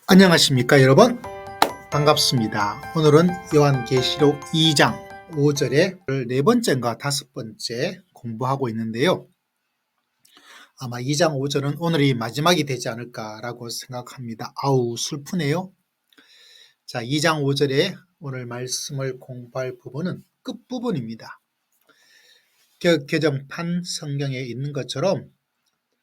안녕하십니까 여러분, 반갑습니다. 오늘은 요한계시록 2장 5절에 네 번째인가 다섯 번째 공부하고 있는데요. 아마 2장 5절은 오늘이 마지막이 되지 않을까라고 생각합니다. 아우 슬프네요. 자, 2장 5절에 오늘 말씀을 공부할 부분은 끝부분입니다. 개정판 성경에 있는 것처럼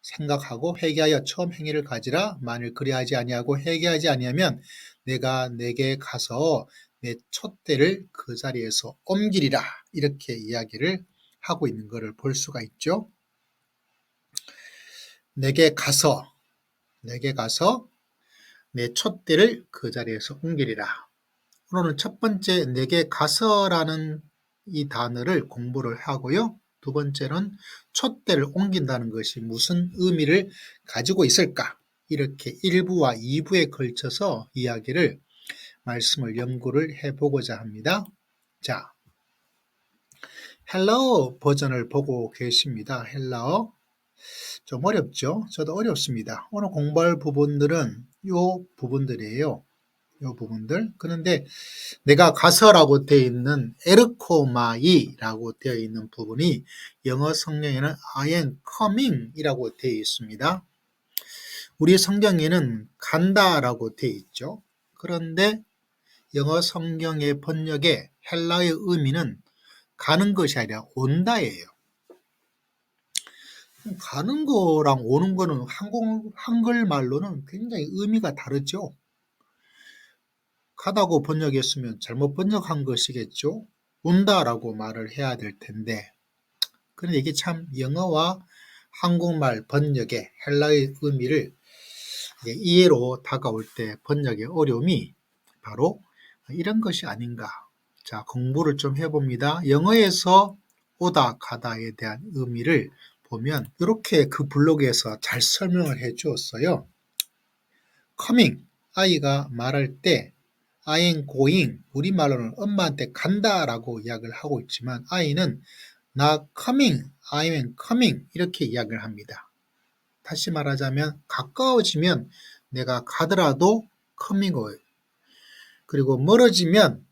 생각하고 회개하여 처음 행위를 가지라. 만일 그리하지 아니하고 회개하지 아니하면 내가 내게 가서 내 촛대를 그 자리에서 옮기리라. 이렇게 이야기를 하고 있는 것을 볼 수가 있죠. 내게 가서 내 촛대를 그 자리에서 옮기리라. 오늘은 첫 번째 내게 가서라는 이 단어를 공부를 하고요. 두 번째는 촛대를 옮긴다는 것이 무슨 의미를 가지고 있을까? 이렇게 1부와 2부에 걸쳐서 말씀을 연구를 해보고자 합니다. 자, 헬라어 버전을 보고 계십니다. 헬라어. 좀 어렵죠? 저도 어렵습니다. 오늘 공부할 부분들은 요 부분들이에요. 요 부분들. 그런데 내가 가서라고 되어 있는 에르코마이라고 되어 있는 부분이 영어 성경에는 I am coming 이라고 되어 있습니다. 우리 성경에는 간다라고 되어 있죠. 그런데 영어 성경의 번역에 헬라의 의미는 가는 것이 아니라 온다예요. 가는 거랑 오는 거는 한글말로는 굉장히 의미가 다르죠. 가다고 번역했으면 잘못 번역한 것이겠죠. 온다라고 말을 해야 될 텐데, 그런데 이게 참 영어와 한국말 번역의 헬라의 의미를 이해로 다가올 때 번역의 어려움이 바로 이런 것이 아닌가. 자, 공부를 좀 해봅니다. 영어에서 오다 가다에 대한 의미를 보면 이렇게 그 블로그에서 잘 설명을 해 주었어요. coming, 아이가 말할 때 I am going, 우리말로는 엄마한테 간다라고 이야기를 하고 있지만 아이는 not coming, I am coming 이렇게 이야기를 합니다. 다시 말하자면 가까워지면 내가 가더라도 coming을, 그리고 멀어지면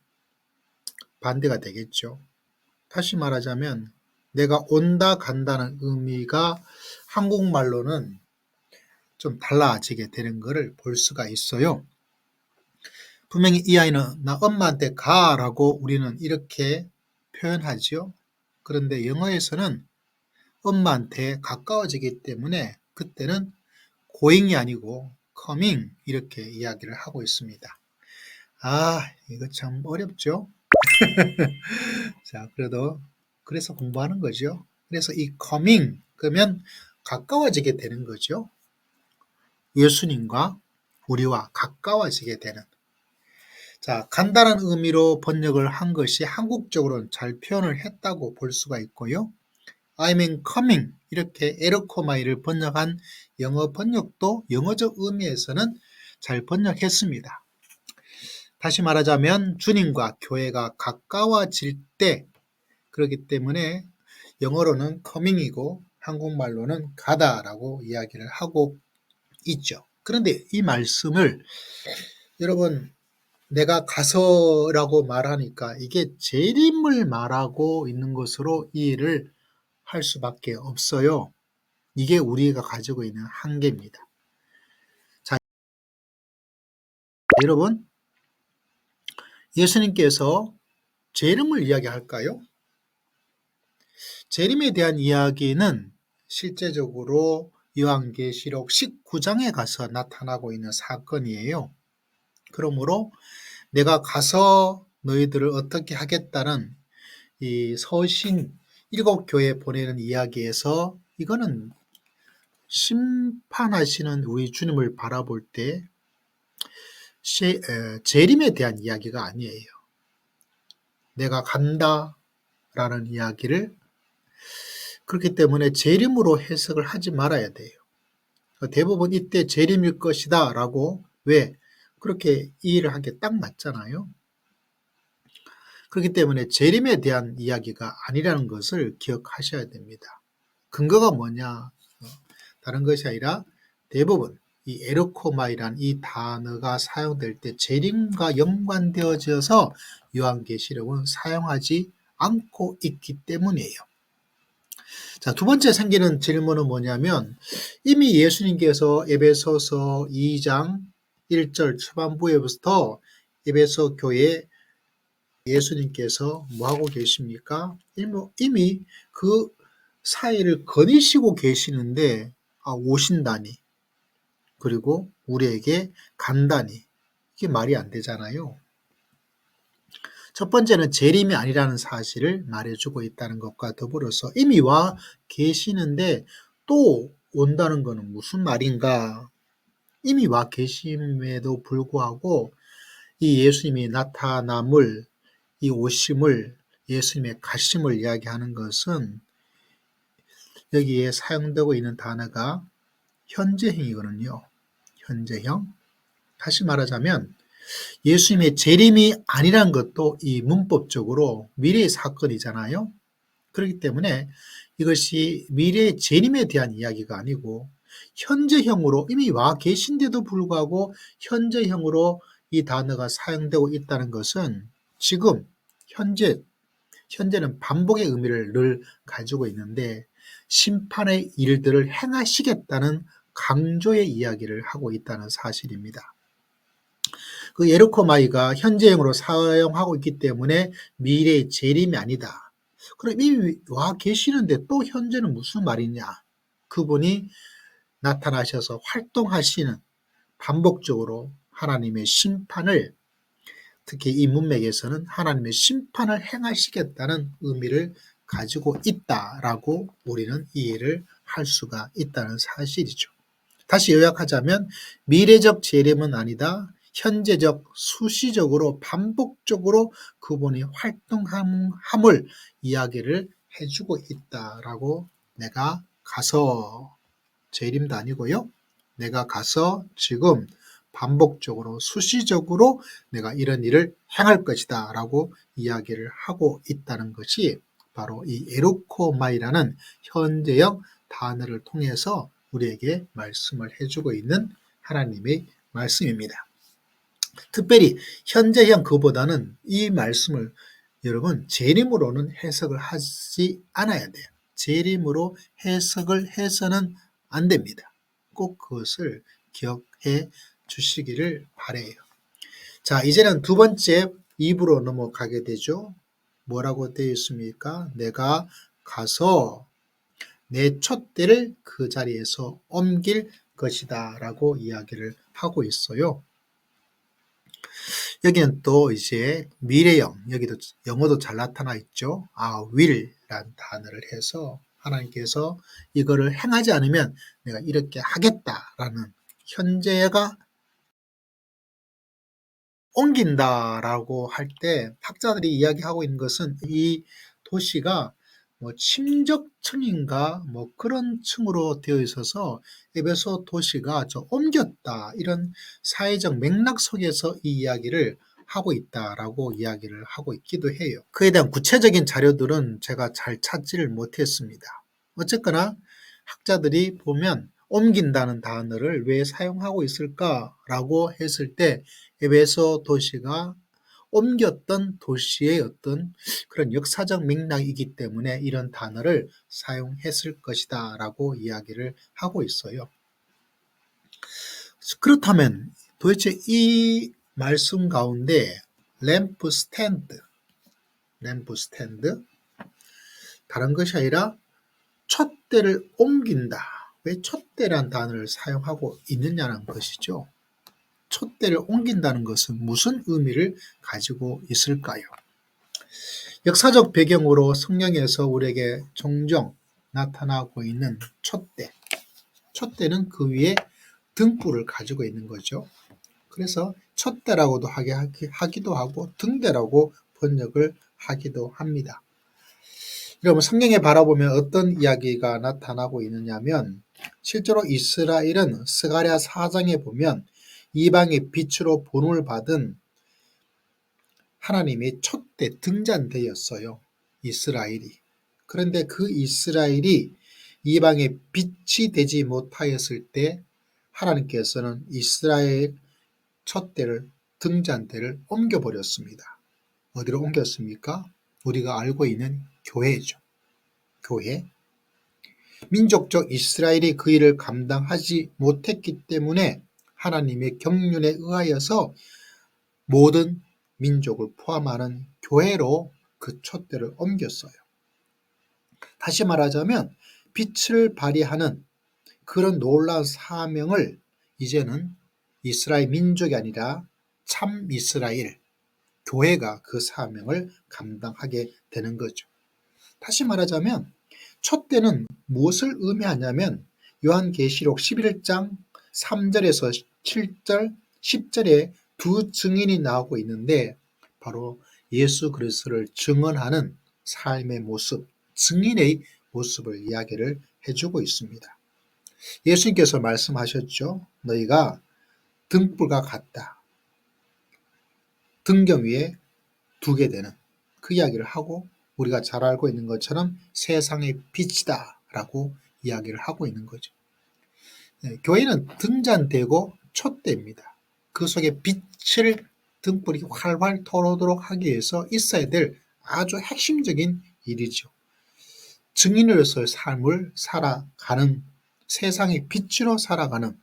반대가 되겠죠. 다시 말하자면 내가 온다 간다는 의미가 한국말로는 좀 달라지게 되는 것을 볼 수가 있어요. 분명히 이 아이는 나 엄마한테 가라고 우리는 이렇게 표현하죠. 그런데 영어에서는 엄마한테 가까워지기 때문에 그때는 going이 아니고 coming 이렇게 이야기를 하고 있습니다. 아, 이거 참 어렵죠? 자, 그래서 공부하는 거죠. 그래서 이 coming, 그러면 가까워지게 되는 거죠. 예수님과 우리와 가까워지게 되는. 자, 간다는 의미로 번역을 한 것이 한국적으로는 잘 표현을 했다고 볼 수가 있고요. I'm coming 이렇게 에르코마이를 번역한 영어 번역도 영어적 의미에서는 잘 번역했습니다. 다시 말하자면 주님과 교회가 가까워질 때, 그렇기 때문에 영어로는 coming이고 한국말로는 가다라고 이야기를 하고 있죠. 그런데 이 말씀을 여러분, 내가 가서라고 말하니까 이게 재림을 말하고 있는 것으로 이해를 할 수밖에 없어요. 이게 우리가 가지고 있는 한계입니다. 자, 여러분, 예수님께서 재림을 이야기할까요? 재림에 대한 이야기는 실제적으로 요한계시록 19장에 가서 나타나고 있는 사건이에요. 그러므로 내가 가서 너희들을 어떻게 하겠다는 이 서신 7교회 보내는 이야기에서 이거는 심판하시는 우리 주님을 바라볼 때 재림에 대한 이야기가 아니에요. 내가 간다라는 이야기를, 그렇기 때문에 재림으로 해석을 하지 말아야 돼요. 대부분 이때 재림일 것이다 라고, 왜? 그렇게 이해를 한 게 딱 맞잖아요. 그렇기 때문에 재림에 대한 이야기가 아니라는 것을 기억하셔야 됩니다. 근거가 뭐냐? 다른 것이 아니라 대부분 이 에르코마이란 이 단어가 사용될 때 재림과 연관되어져서 요한계시록은 사용하지 않고 있기 때문이에요. 자, 두 번째 생기는 질문은 뭐냐면 이미 예수님께서 에베소서 2장 1절 초반부에부터 에베소 교회 예수님께서 뭐하고 계십니까? 이미 그 사이를 거니시고 계시는데 오신다니 그리고 우리에게 간다니 이게 말이 안 되잖아요. 첫 번째는 재림이 아니라는 사실을 말해주고 있다는 것과 더불어서 이미 와 계시는데 또 온다는 것은 무슨 말인가? 이미 와 계심에도 불구하고 이 예수님이 나타남을 이 오심을 예수님의 가심을 이야기하는 것은 여기에 사용되고 있는 단어가 현재형이거든요. 현재형. 다시 말하자면 예수님의 재림이 아니란 것도 이 문법적으로 미래의 사건이잖아요. 그렇기 때문에 이것이 미래의 재림에 대한 이야기가 아니고 현재형으로 이미 와 계신데도 불구하고 현재형으로 이 단어가 사용되고 있다는 것은 지금 현재는 반복의 의미를 늘 가지고 있는데 심판의 일들을 행하시겠다는 강조의 이야기를 하고 있다는 사실입니다. 그 에르코마이가 현재형으로 사용하고 있기 때문에 미래의 재림이 아니다. 그럼 이미 와 계시는데 또 현재는 무슨 말이냐? 그분이 나타나셔서 활동하시는 반복적으로 하나님의 심판을 특히 이 문맥에서는 하나님의 심판을 행하시겠다는 의미를 가지고 있다라고 우리는 이해를 할 수가 있다는 사실이죠. 다시 요약하자면 미래적 재림은 아니다. 현재적 수시적으로 반복적으로 그분이 활동함을 이야기를 해주고 있다라고 내가 가서 재림도 아니고요. 내가 가서 지금 반복적으로 수시적으로 내가 이런 일을 행할 것이다 라고 이야기를 하고 있다는 것이 바로 이 에르코마이라는 현재형 단어를 통해서 우리에게 말씀을 해주고 있는 하나님의 말씀입니다. 특별히 현재형 그보다는 이 말씀을 여러분 재림으로는 해석을 하지 않아야 돼요. 재림으로 해석을 해서는 안 됩니다. 꼭 그것을 기억해 주시기를 바라요. 자, 이제는 두 번째 2부로 넘어가게 되죠. 뭐라고 되어 있습니까? 내가 가서 내 촛대를 그 자리에서 옮길 것이다 라고 이야기를 하고 있어요. 여기는 또 이제 미래형, 여기도 영어도 잘 나타나 있죠. will란 단어를 해서 하나님께서 이거를 행하지 않으면 내가 이렇게 하겠다라는 현재가 옮긴다라고 할 때 학자들이 이야기하고 있는 것은 이 도시가 뭐 침적층인가 뭐 그런 층으로 되어 있어서 에베소 도시가 옮겼다 이런 사회적 맥락 속에서 이 이야기를 하고 있다라고 이야기를 하고 있기도 해요. 그에 대한 구체적인 자료들은 제가 잘 찾지를 못했습니다. 어쨌거나 학자들이 보면 옮긴다는 단어를 왜 사용하고 있을까라고 했을 때 에베소 도시가 옮겼던 도시의 어떤 그런 역사적 맥락이기 때문에 이런 단어를 사용했을 것이다 라고 이야기를 하고 있어요. 그렇다면 도대체 이 말씀 가운데 램프 스탠드 다른 것이 아니라 촛대를 옮긴다. 왜 촛대란 단어를 사용하고 있느냐는 것이죠. 촛대를 옮긴다는 것은 무슨 의미를 가지고 있을까요? 역사적 배경으로 성경에서 우리에게 종종 나타나고 있는 촛대. 촛대는 그 위에 등불을 가지고 있는 거죠. 그래서 촛대라고도 하기도 하고 등대라고 번역을 하기도 합니다. 여러분 성경에 바라보면 어떤 이야기가 나타나고 있느냐면 실제로 이스라엘은 스가랴 4장에 보면 이방의 빛으로 본을 받은 하나님의 촛대 등잔대였어요. 이스라엘이. 그런데 그 이스라엘이 이방의 빛이 되지 못하였을 때 하나님께서는 이스라엘 촛대를 등잔대를 옮겨버렸습니다. 어디로 옮겼습니까? 우리가 알고 있는 교회죠. 교회. 민족적 이스라엘이 그 일을 감당하지 못했기 때문에 하나님의 경륜에 의하여서 모든 민족을 포함하는 교회로 그 촛대를 옮겼어요. 다시 말하자면 빛을 발휘하는 그런 놀라운 사명을 이제는 이스라엘 민족이 아니라 참 이스라엘 교회가 그 사명을 감당하게 되는 거죠. 다시 말하자면 촛대는 무엇을 의미하냐면 요한계시록 11장 3절에서 7절, 10절에 두 증인이 나오고 있는데 바로 예수 그리스도를 증언하는 삶의 모습, 증인의 모습을 이야기를 해주고 있습니다. 예수님께서 말씀하셨죠. 너희가 등불과 같다. 등경 위에 두게 되는 그 이야기를 하고 우리가 잘 알고 있는 것처럼 세상의 빛이다 라고 이야기를 하고 있는 거죠. 교회는 등잔대고 촛대입니다. 그 속에 빛을 등불이 활활 터오도록 하기 위해서 있어야 될 아주 핵심적인 일이죠. 증인으로서의 삶을 살아가는, 세상의 빛으로 살아가는,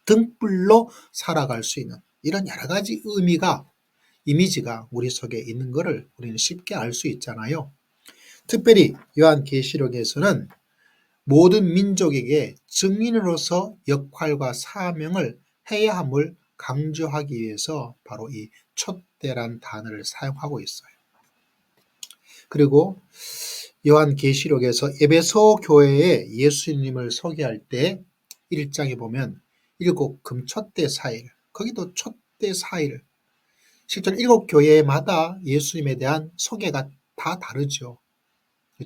등불로 살아갈 수 있는 이런 여러 가지 의미가, 이미지가 우리 속에 있는 것을 우리는 쉽게 알 수 있잖아요. 특별히 요한계시록에서는 모든 민족에게 증인으로서 역할과 사명을 해야 함을 강조하기 위해서 바로 이 촛대란 단어를 사용하고 있어요. 그리고 요한계시록에서 에베소 교회에 예수님을 소개할 때 1장에 보면 7 금촛대 사일, 거기도 촛대 사일, 실제로 7 교회마다 예수님에 대한 소개가 다 다르죠.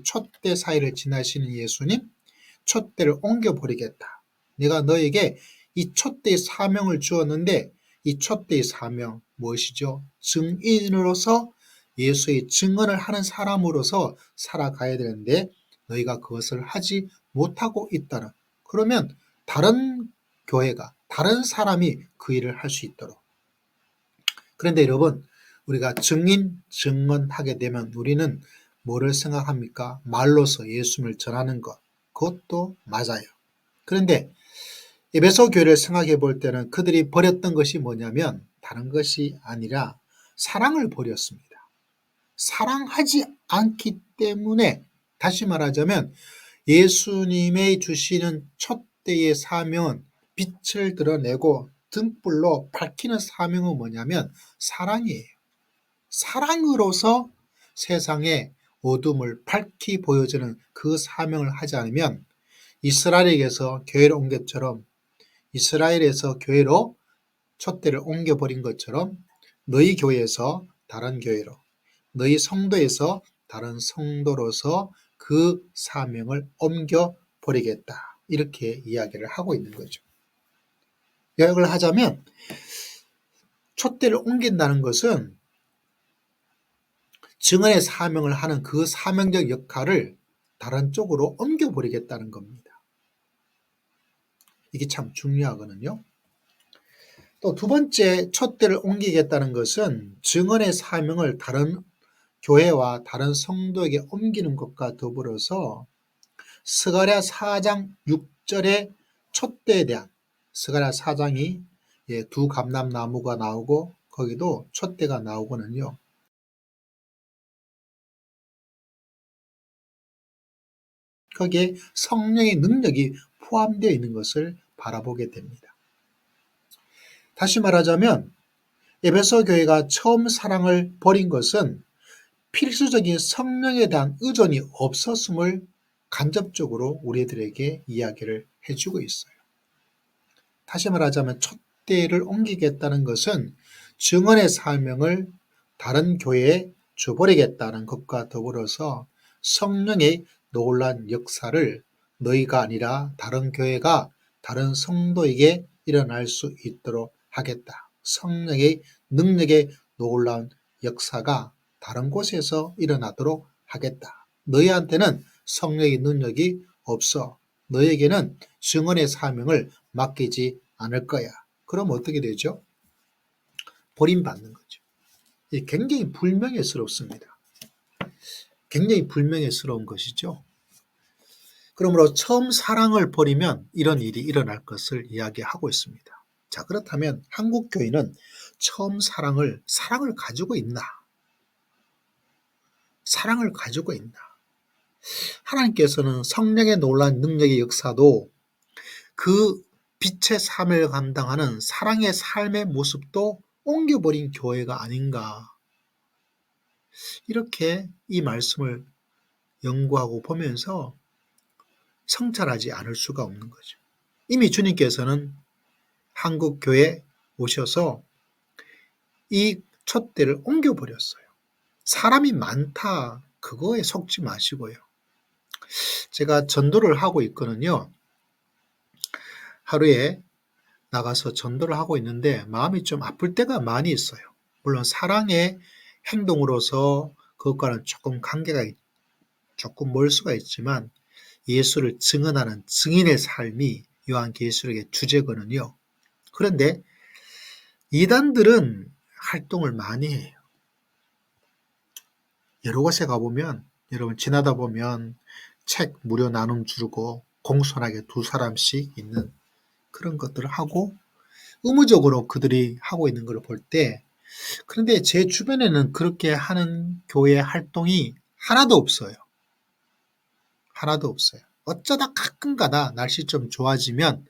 촛대 사이를 지나시는 예수님, 촛대를 옮겨버리겠다. 내가 너에게 이 촛대의 사명을 주었는데 이 촛대의 사명 무엇이죠? 증인으로서 예수의 증언을 하는 사람으로서 살아가야 되는데 너희가 그것을 하지 못하고 있다는, 그러면 다른 교회가, 다른 사람이 그 일을 할 수 있도록. 그런데 여러분, 우리가 증언하게 되면 우리는 뭐를 생각합니까? 말로서 예수님을 전하는 것, 그것도 맞아요. 그런데 에베소 교회를 생각해 볼 때는 그들이 버렸던 것이 뭐냐면 다른 것이 아니라 사랑을 버렸습니다. 사랑하지 않기 때문에, 다시 말하자면 예수님의 주시는 촛대의 사명은 빛을 드러내고 등불로 밝히는 사명은 뭐냐면 사랑이에요. 사랑으로서 세상에 어둠을 밝히 보여주는 그 사명을 하지 않으면 이스라엘에게서 교회를 온 것처럼, 이스라엘에서 교회로 촛대를 옮겨버린 것처럼 너희 교회에서 다른 교회로, 너희 성도에서 다른 성도로서 그 사명을 옮겨버리겠다. 이렇게 이야기를 하고 있는 거죠. 요약을 하자면 촛대를 옮긴다는 것은 증언의 사명을 하는 그 사명적 역할을 다른 쪽으로 옮겨버리겠다는 겁니다. 이게 참 중요하거든요. 또 두 번째, 촛대를 옮기겠다는 것은 증언의 사명을 다른 교회와 다른 성도에게 옮기는 것과 더불어서 스가랴 4장 6절의 촛대에 대한, 스가랴 4장이 두 감람나무가 나오고 거기도 촛대가 나오거든요. 거기에 성령의 능력이 포함되어 있는 것을 바라보게 됩니다. 다시 말하자면 에베소 교회가 처음 사랑을 버린 것은 필수적인 성령에 대한 의존이 없었음을 간접적으로 우리들에게 이야기를 해주고 있어요. 다시 말하자면 촛대를 옮기겠다는 것은 증언의 사명을 다른 교회에 줘버리겠다는 것과 더불어서 성령의 놀란 역사를 너희가 아니라 다른 교회가 다른 성도에게 일어날 수 있도록 하겠다. 성령의 능력의 놀라운 역사가 다른 곳에서 일어나도록 하겠다. 너희한테는 성령의 능력이 없어. 너에게는 증언의 사명을 맡기지 않을 거야. 그럼 어떻게 되죠? 버림받는 거죠. 이게 굉장히 불명예스럽습니다. 굉장히 불명예스러운 것이죠. 그러므로 처음 사랑을 버리면 이런 일이 일어날 것을 이야기하고 있습니다. 자, 그렇다면 한국 교회는 처음 사랑을 가지고 있나? 사랑을 가지고 있나? 하나님께서는 성령의 놀라운 능력의 역사도 그 빛의 삶을 감당하는 사랑의 삶의 모습도 옮겨버린 교회가 아닌가. 이렇게 이 말씀을 연구하고 보면서 성찰하지 않을 수가 없는 거죠. 이미 주님께서는 한국 교회에 오셔서 이 촛대를 옮겨버렸어요. 사람이 많다, 그거에 속지 마시고요. 제가 전도를 하고 있거든요. 하루에 나가서 전도를 하고 있는데 마음이 좀 아플 때가 많이 있어요. 물론 사랑의 행동으로서 그것과는 조금 관계가 조금 멀 수가 있지만 예수를 증언하는 증인의 삶이 요한계시록의 주제거든요. 그런데 이단들은 활동을 많이 해요. 여러 곳에 가보면 여러분 지나다 보면 책 무료 나눔 주고 공손하게 2사람씩 있는 그런 것들을 하고 의무적으로 그들이 하고 있는 걸 볼 때, 그런데 제 주변에는 그렇게 하는 교회 활동이 하나도 없어요. 하나도 없어요. 어쩌다 가끔가다 날씨 좀 좋아지면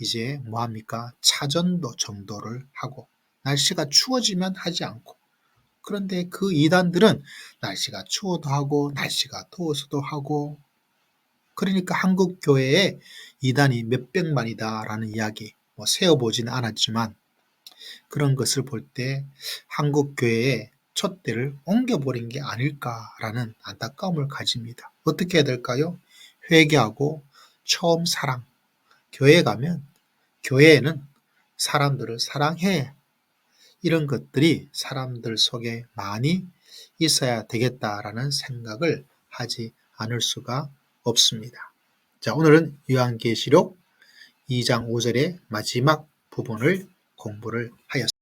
이제 뭐합니까? 차전도 정도를 하고 날씨가 추워지면 하지 않고, 그런데 그 이단들은 날씨가 추워도 하고 날씨가 더워서도 하고, 그러니까 한국 교회에 이단이 몇백만이다라는 이야기 세어보지는 않았지만 그런 것을 볼 때 한국 교회에 촛대를 옮겨버린 게 아닐까라는 안타까움을 가집니다. 어떻게 해야 될까요? 회개하고 처음 사랑. 교회에 가면 교회에는 사람들을 사랑해. 이런 것들이 사람들 속에 많이 있어야 되겠다라는 생각을 하지 않을 수가 없습니다. 자, 오늘은 요한계시록 2장 5절의 마지막 부분을 공부를 하였습니다.